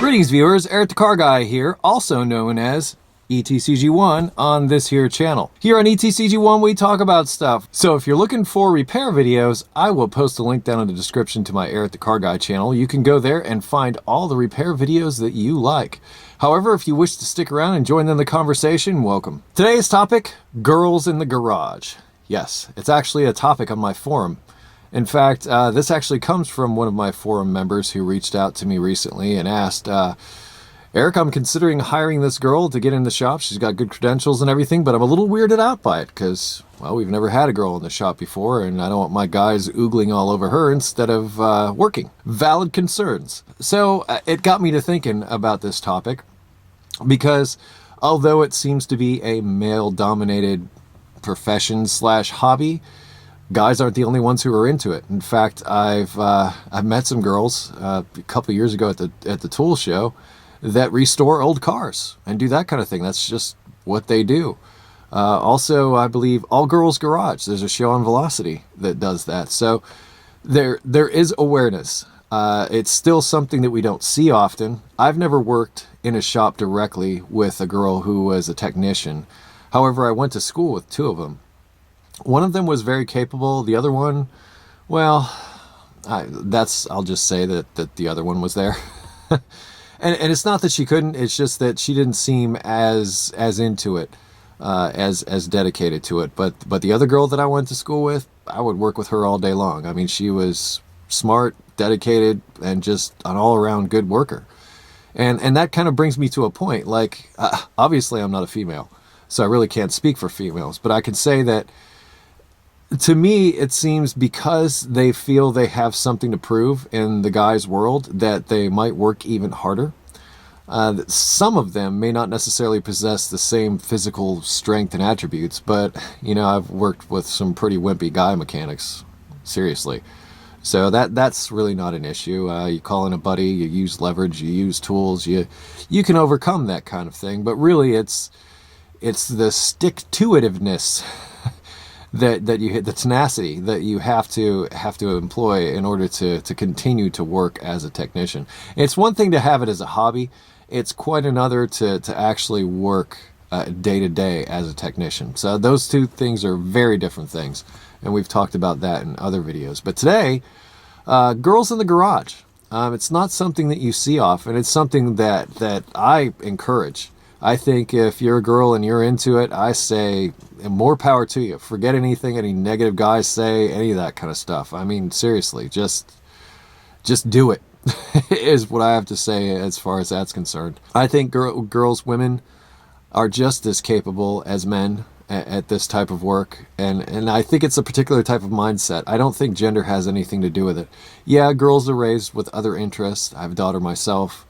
Greetings viewers, Eric the Car Guy here, also known as ETCG1 on this here channel. Here on ETCG1 we talk about stuff, so if you're looking for repair videos, I will post a link down in the description to my Eric the Car Guy channel. You can go there and find all the repair videos that you like. However, if you wish to stick around and join in the conversation, welcome. Today's topic, girls in the garage. Yes, it's actually a topic on my forum. In fact, this actually comes from one of my forum members who reached out to me recently and asked, Eric, I'm considering hiring this girl to get in the shop. She's got good credentials and everything, but I'm a little weirded out by it because, well, we've never had a girl in the shop before, and I don't want my guys oogling all over her instead of working. Valid concerns. So it got me to thinking about this topic because although it seems to be a male-dominated profession / hobby, guys aren't the only ones who are into it. In fact, I've met some girls a couple years ago at the tool show that restore old cars and do that kind of thing. That's just what they do. Also, I believe All Girls Garage. There's a show on Velocity that does that. So there is awareness. It's still something that we don't see often. I've never worked in a shop directly with a girl who was a technician. However, I went to school with two of them. One of them was very capable. The other one, well, I'll just say that the other one was there. and it's not that she couldn't, it's just that she didn't seem as into it, as dedicated to it. But the other girl that I went to school with, I would work with her all day long. I mean, she was smart, dedicated, and just an all-around good worker. And that kind of brings me to a point, like, obviously I'm not a female, so I really can't speak for females, but I can say that to me, it seems because they feel they have something to prove in the guy's world that they might work even harder. Some of them may not necessarily possess the same physical strength and attributes, but, you know, I've worked with some pretty wimpy guy mechanics, seriously. So that's really not an issue. You call in a buddy, you use leverage, you use tools, you can overcome that kind of thing. But really, it's the stick-to-itiveness that you hit, the tenacity that you have to employ in order to continue to work as a technician. It's one thing to have it as a hobby. It's quite another to actually work day to day as a technician. So those two things are very different things, and we've talked about that in other videos. But today, girls in the garage. It's not something that you see often. It's something that I encourage. I think if you're a girl and you're into it, I say more power to you. Forget anything any negative guys say, any of that kind of stuff. I mean, seriously, just do it is what I have to say as far as that's concerned. I think girls, women are just as capable as men at this type of work, and I think it's a particular type of mindset. I don't think gender has anything to do with it. Yeah, girls are raised with other interests. I have a daughter myself.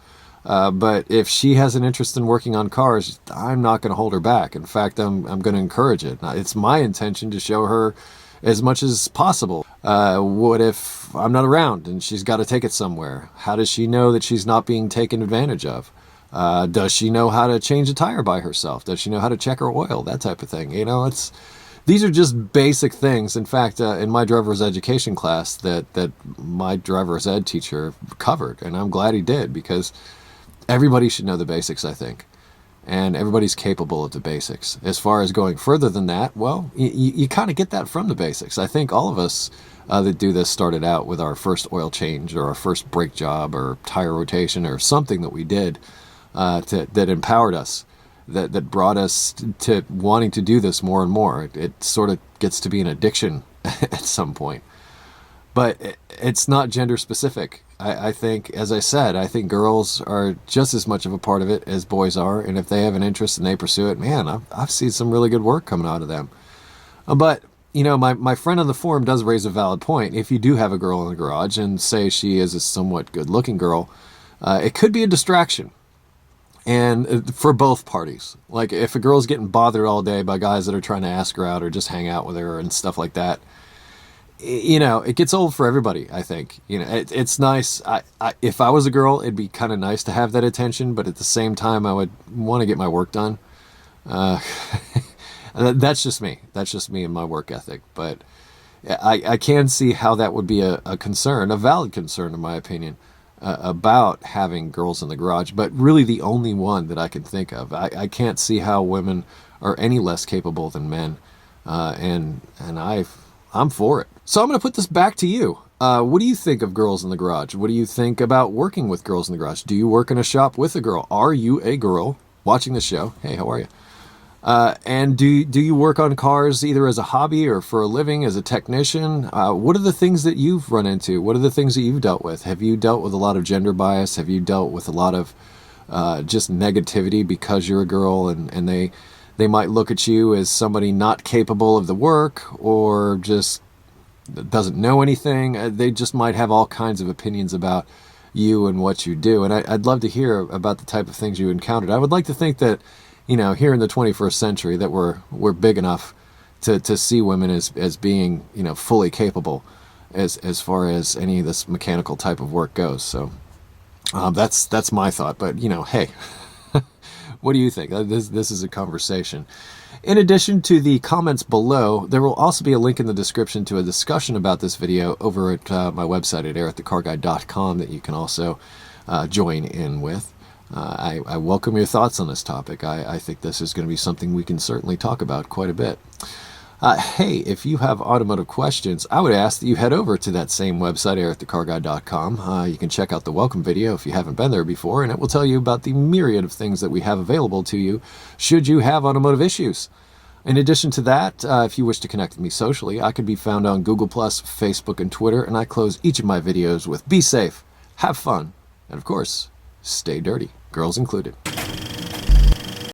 But if she has an interest in working on cars, I'm not going to hold her back. In fact, I'm going to encourage it. It's my intention to show her as much as possible. What if I'm not around and she's got to take it somewhere? How does she know that she's not being taken advantage of? Does she know how to change a tire by herself? Does she know how to check her oil? That type of thing. You know, these are just basic things. In fact, in my driver's education class that my driver's ed teacher covered, and I'm glad he did, because everybody should know the basics, I think. And everybody's capable of the basics. As far as going further than that, well, you kind of get that from the basics. I think all of us that do this started out with our first oil change or our first brake job or tire rotation or something that we did that empowered us, that brought us to wanting to do this more and more. It sort of gets to be an addiction at some point. But it's not gender specific. I think, as I said, I think girls are just as much of a part of it as boys are. And if they have an interest and they pursue it, man, I've seen some really good work coming out of them. But, you know, my friend on the forum does raise a valid point. If you do have a girl in the garage and say she is a somewhat good looking girl, it could be a distraction. And for both parties. Like if a girl's getting bothered all day by guys that are trying to ask her out or just hang out with her and stuff like that, you know, it gets old for everybody, I think. You know, it's nice. If I was a girl, it'd be kind of nice to have that attention, but at the same time, I would want to get my work done. That's just me. That's just me and my work ethic. But I can see how that would be a concern, a valid concern, in my opinion. about having girls in the garage, but really the only one that I can think of. I can't see how women are any less capable than men, and I'm for it. So I'm going to put this back to you. What do you think of girls in the garage? What do you think about working with girls in the garage? Do you work in a shop with a girl? Are you a girl watching the show? Hey, how are you? And do you work on cars either as a hobby or for a living as a technician? What are the things that you've run into? What are the things that you've dealt with? Have you dealt with a lot of gender bias? Have you dealt with a lot of just negativity because you're a girl and they might look at you as somebody not capable of the work or just doesn't know anything? They just might have all kinds of opinions about you and what you do. And I'd love to hear about the type of things you encountered. I would like to think that, you know, here in the 21st century that we're big enough to see women as being, you know, fully capable as far as any of this mechanical type of work goes. So that's my thought. But, you know, hey, what do you think? This is a conversation. In addition to the comments below, there will also be a link in the description to a discussion about this video over at my website at ericthecarguy.com that you can also join in with. I welcome your thoughts on this topic. I think this is going to be something we can certainly talk about quite a bit. Hey, if you have automotive questions, I would ask that you head over to that same website, ericthecarguy.com. You can check out the welcome video if you haven't been there before, and it will tell you about the myriad of things that we have available to you should you have automotive issues. In addition to that, if you wish to connect with me socially, I can be found on Google+, Facebook, and Twitter, and I close each of my videos with be safe, have fun, and of course, stay dirty, girls included.